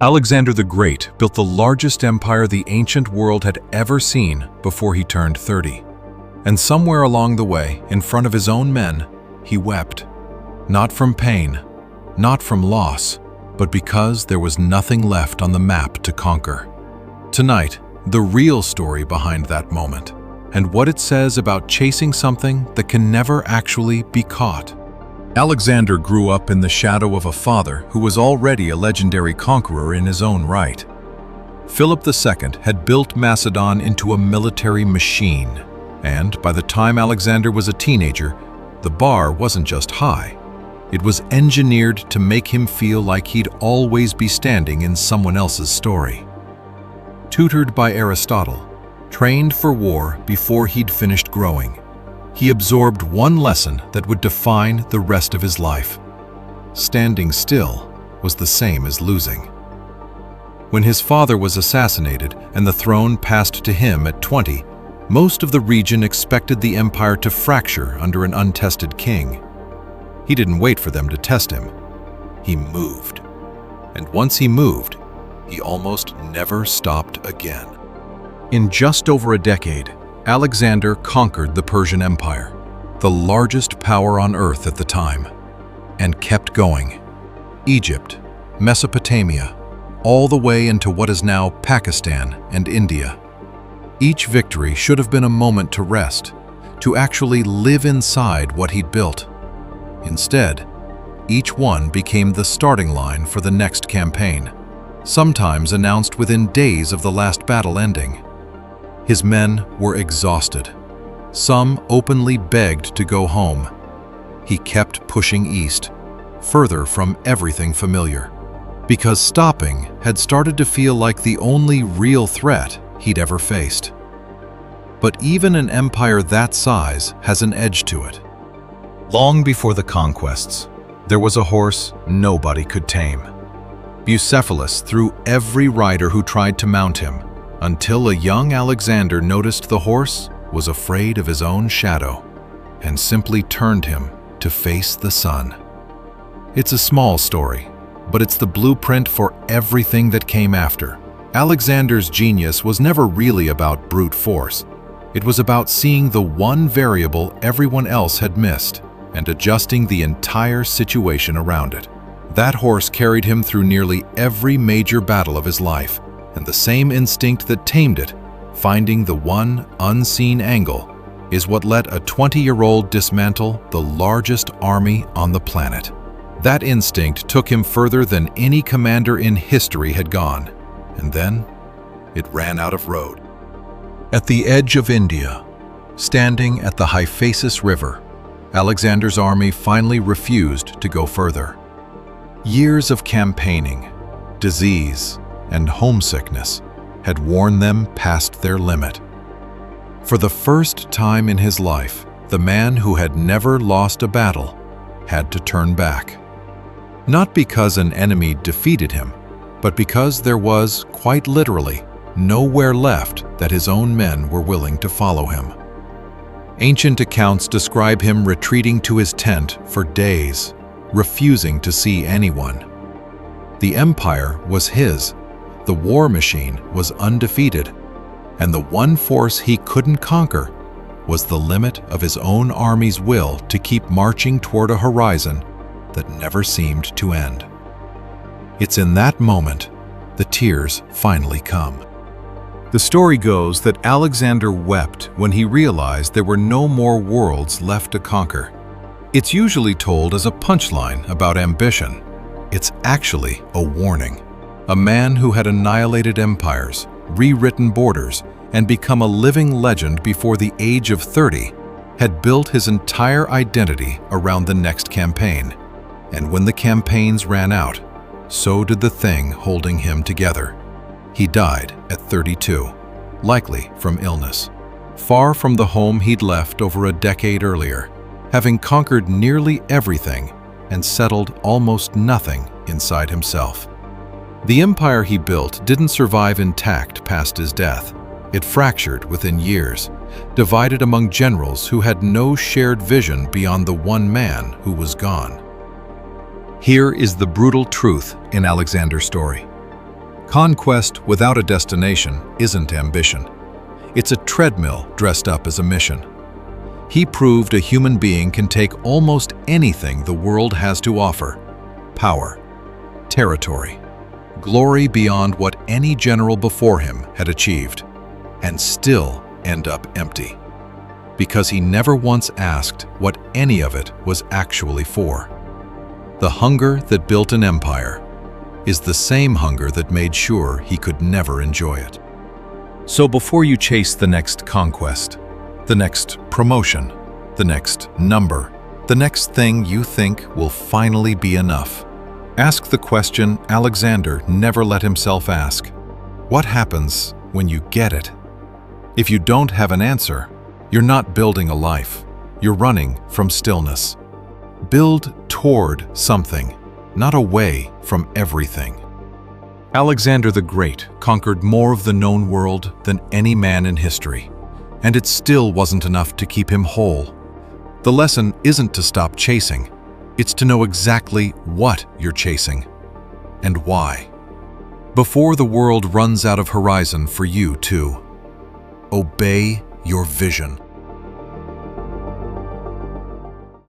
Alexander the Great built the largest empire the ancient world had ever seen before he turned 30. And somewhere along the way, in front of his own men, he wept. Not from pain, not from loss, but because there was nothing left on the map to conquer. Tonight, the real story behind that moment, and what it says about chasing something that can never actually be caught. Alexander grew up in the shadow of a father who was already a legendary conqueror in his own right. Philip II had built Macedon into a military machine, and by the time Alexander was a teenager, the bar wasn't just high. It was engineered to make him feel like he'd always be standing in someone else's story. Tutored by Aristotle, trained for war before he'd finished growing, he absorbed one lesson that would define the rest of his life. Standing still was the same as losing. When his father was assassinated and the throne passed to him at 20, most of the region expected the empire to fracture under an untested king. He didn't wait for them to test him. He moved. And once he moved, he almost never stopped again. In just over a decade, Alexander conquered the Persian Empire, the largest power on earth at the time, and kept going. Egypt, Mesopotamia, all the way into what is now Pakistan and India. Each victory should have been a moment to rest, to actually live inside what he'd built. Instead, each one became the starting line for the next campaign, sometimes announced within days of the last battle ending. His men were exhausted. Some openly begged to go home. He kept pushing east, further from everything familiar, because stopping had started to feel like the only real threat he'd ever faced. But even an empire that size has an edge to it. Long before the conquests, there was a horse nobody could tame. Bucephalus threw every rider who tried to mount him, until a young Alexander noticed the horse was afraid of his own shadow and simply turned him to face the sun. It's a small story, but it's the blueprint for everything that came after. Alexander's genius was never really about brute force. It was about seeing the one variable everyone else had missed and adjusting the entire situation around it. That horse carried him through nearly every major battle of his life, and the same instinct that tamed it, finding the one unseen angle, is what let a 20-year-old dismantle the largest army on the planet. That instinct took him further than any commander in history had gone, and then it ran out of road. At the edge of India, standing at the Hyphasis River, Alexander's army finally refused to go further. Years of campaigning, disease, and homesickness had worn them past their limit. For the first time in his life, the man who had never lost a battle had to turn back. Not because an enemy defeated him, but because there was, quite literally, nowhere left that his own men were willing to follow him. Ancient accounts describe him retreating to his tent for days, refusing to see anyone. The empire was his. The war machine was undefeated, and the one force he couldn't conquer was the limit of his own army's will to keep marching toward a horizon that never seemed to end. It's in that moment the tears finally come. The story goes that Alexander wept when he realized there were no more worlds left to conquer. It's usually told as a punchline about ambition. It's actually a warning. A man who had annihilated empires, rewritten borders, and become a living legend before the age of 30 had built his entire identity around the next campaign. And when the campaigns ran out, so did the thing holding him together. He died at 32, likely from illness, far from the home he'd left over a decade earlier, having conquered nearly everything and settled almost nothing inside himself. The empire he built didn't survive intact past his death. It fractured within years, divided among generals who had no shared vision beyond the one man who was gone. Here is the brutal truth in Alexander's story. Conquest without a destination isn't ambition. It's a treadmill dressed up as a mission. He proved a human being can take almost anything the world has to offer: power, territory, glory beyond what any general before him had achieved, and still end up empty. Because he never once asked what any of it was actually for. The hunger that built an empire is the same hunger that made sure he could never enjoy it. So before you chase the next conquest, the next promotion, the next number, the next thing you think will finally be enough, ask the question Alexander never let himself ask. What happens when you get it? If you don't have an answer, you're not building a life. You're running from stillness. Build toward something, not away from everything. Alexander the Great conquered more of the known world than any man in history, and it still wasn't enough to keep him whole. The lesson isn't to stop chasing, it's to know exactly what you're chasing and why. Before the world runs out of horizon for you too, obey your vision.